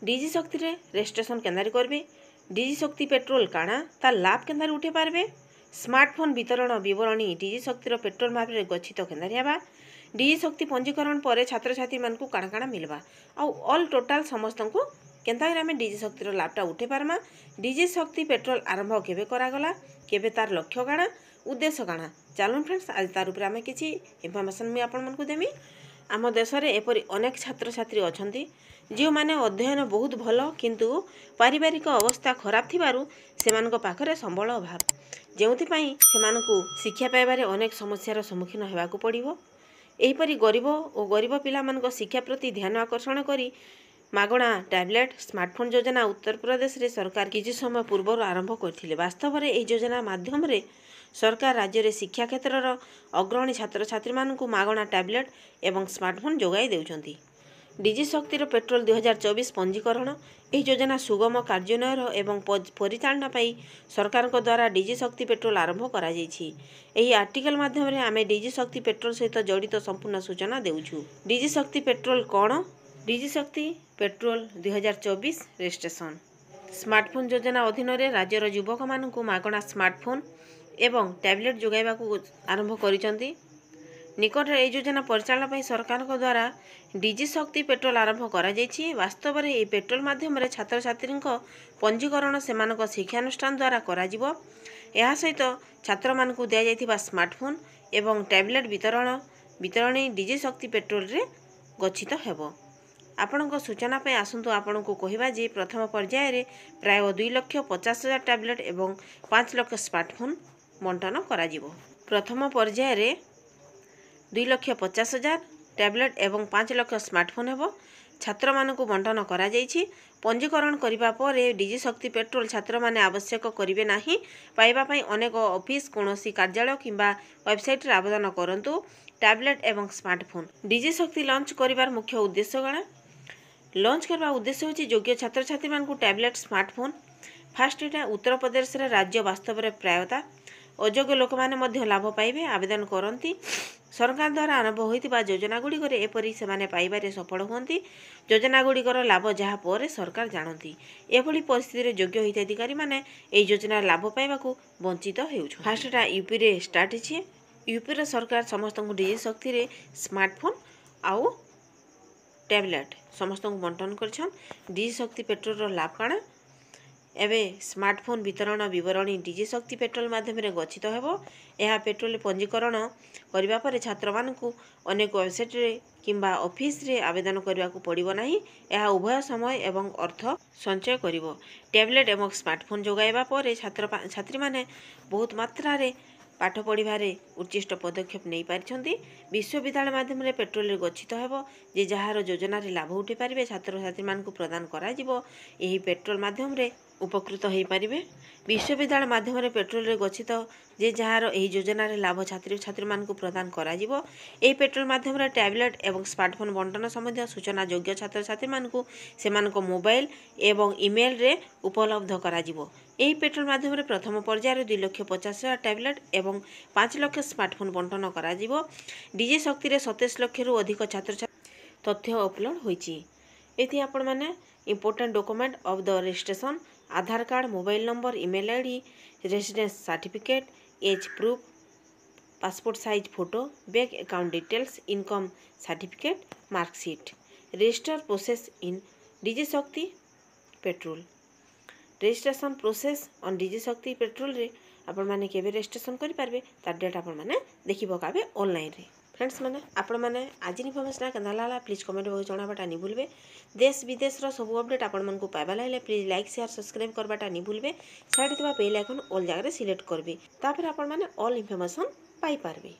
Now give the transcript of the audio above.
DG शक्ति रे registration केंदारी करबे डीजी शक्ति पेट्रोल काଣା तार लाभ केंदारी उठे पारबे स्मार्टफोन वितरण विवरणी डीजी शक्तिर पेट्रोल मार्क रे गच्छित केंदारी हेबा डीजी शक्ति पंजीकरण पर छात्र छात्री मानकू काଣା काଣା मिलबा आ ऑल टोटल समस्त को केंतारी आमे डीजी शक्तिर लाभटा उठे पारमा डीजी शक्ति पेट्रोल आरंभ केबे करागला केबे तार लक्ष्य काଣା उद्देश्य काଣା चलो फ्रेंड्स आज तार ऊपर आमे किछि इन्फॉर्मेशन मी आपन मन को देमी आम देश रे एपरि अनेक छात्र छात्री अछंती जो माने अध्ययन बहुत भलो किंतु पारिवारिक अवस्था खराब थिबारु सेमानक पाखरे संबल अभाव जेउथि पई सेमानकू शिक्षा पाइबारे अनेक समस्यार सम्मुखीन हेबाकू पड़िबो एहीपरि गरीब और गरीब पिला मानक शिक्षा प्रति ध्यान आकर्षण करी मागणा टैबलेट स्मार्टफोन योजना उत्तर प्रदेश रे सरकार किछि समय पूर्व आरंभ करथिले वास्तव रे एही योजना माध्यम रे सरकार राज्य रे शिक्षा क्षेत्र अग्रणी छात्र छात्री मानकू मागणा टैबलेट एवं स्मार्टफोन जोगाई देउछंती डीजी शक्तिर पेट्रोल 2024 पंजीकरण एही योजना सुगम कार्यान्वयन एवं परिचालना पाई सरकार द्वारा डीजी शक्ति पेट्रोल आरंभ करा जायछि एही आर्टिकल माध्यम रे आमे डीजी शक्ति पेट्रोल सहित जड़ित संपूर्ण सूचना देउछु डीजी शक्ति पेट्रोल कोन डीजी शक्ति पेट्रोल 2024 रजिस्ट्रेशन स्मार्टफोन योजना अधीन रे राज्यर युवक मानकू मागणा स्मार्टफोन एवं टैबलेट जोगाइबा को आरंभ करिसंती निकट ए योजना परिचालन पर सरकार द्वारा डीजी शक्ति पेट्रोल आरंभ करा जायछि वास्तव रे ए पेट्रोल माध्यम रे छात्र छात्री पंजीकरण सेमानक शिक्षानुष्ठान द्वारा करा जिवो एहा सहित छात्र मानकू दिया जायथिबा स्मार्टफोन एवं टैबलेट वितरणी डीजी शक्ति पेट्रोल रे गच्छित हेबो आपणक सूचना पे आसंतु आपणको कहिबा जे प्रथम पर्याय रे प्राय 2,50,000 टैबलेट एवं 5 लाख स्मार्टफोन बंटन करा जिवो प्रथम पर्याय रे 2,50,000 टैबलेट एवं 5 लाख स्मार्टफोन हेबो छात्र मानकू बंटन करा जायछि पंजीकरण करिबा परे डीजी शक्ति पेट्रोल छात्र माने आवश्यक करिवे नाही पाइबा पई अनेक ऑफिस कोनोसी कार्यालय किंबा वेबसाइट रे आवेदन करंतु टैबलेट एवं स्मार्टफोन डीजी शक्ति लॉन्च करिवार मुख्य उद्देश्य गणा लॉन्च करबा उद्देश्य होछि योग्य छात्र छात्री मानकू टैबलेट स्मार्टफोन फास्ट एटा उत्तर प्रदेश रे राज्य वास्तव रे प्रायता अयोग्य लोक माने मध्य लाभ पाइबे आवेदन करंती सरकार द्वारा आरंभ होइतिबा योजना गुडी करे एपरि से माने पाइबारे सफल होंती योजना गुडी कर लाभ जहा पर सरकार जानती एभली परिस्थिति रे योग्य हिताधिकारी माने ए योजना लाभ पाइबाकू वंचित हेउछ फास्ट एटा यूपी रे स्टार्ट छि यूपी रे सरकार समस्त को डीजी शक्ति रे स्मार्टफोन आउ टैबलेट समस्त को बंटन करछन डीजी शक्ति पेट्रोल रो लाभ काना एबे स्मार्टफोन वितरण विवरणी डीजी शक्ति पेट्रोल माध्यम रे गच्छित हेबो एहा पेट्रोल पंजीकरण करिबा परे छात्र मानकू अनेक वेबसाइट रे किंबा ऑफिस रे आवेदन करिबा को पड़िबो नाही एहा उभय समय एवं अर्थ संचय करिवो टैबलेट एवं स्मार्टफोन जोगाइबा परे छात्र छात्री माने बहुत मात्रा रे पाठ पढ़िबारे उच्चिष्ट पदक्षेप नहीं पारिछंती विश्वविद्यालय माध्यम रे पेट्रोल रे गच्छित हेबो जे जहार योजना रे लाभ उठे पारिबे छात्र छात्री मानकू प्रदान करा जिवो एही पेट्रोल माध्यम रे उपकृत हो पारिबे विश्वविद्यालय माध्यम रे पेट्रोल रे गच्छित जे जहार एही योजना रे लाभ छात्र छात्री मानकू प्रदान करा जिवो एही पेट्रोल माध्यम रे टैबलेट एवं स्मार्टफोन बंटन संबंधी सूचना योग्य छात्र छात्री मानकू सेमानक मोबाइल एवं ईमेल रे उपलब्ध करा जिवो एही पेट्रोल माध्यम रे प्रथम पर्याय रे 2,50,000 टैबलेट एवं 5 लाख स्मार्टफोन बंटन करा जिवो डीजी शक्ति रे 27 लाख रु अधिक छात्र छात्री तथ्य अपलोड होईची एथि आपण माने important document of the registration Aadhaar card mobile number email ID residence certificate age proof passport size photo bank account details income certificate marksheet register process in DigiShakti portal registration process on DigiShakti portal रे आपण माने केबे registration करि पारबे तार date आपण माने देखि पकाबे ऑनलाइन रे फ्रेंड्स माने आपण माने आज इन्फॉर्मेशन केना लागला प्लीज कमेंट बॉक्स जणाबाटा नि भूलबे देश विदेश रो सब अपडेट आपण मन को पाइबा लाइले प्लीज लाइक शेयर सब्सक्राइब करबाटा नि भूलबे साइड थिबा बेल आइकन ऑल जगह रे सिलेक्ट करबे तापर आपण माने ऑल इन्फॉर्मेशन पाई पारबे।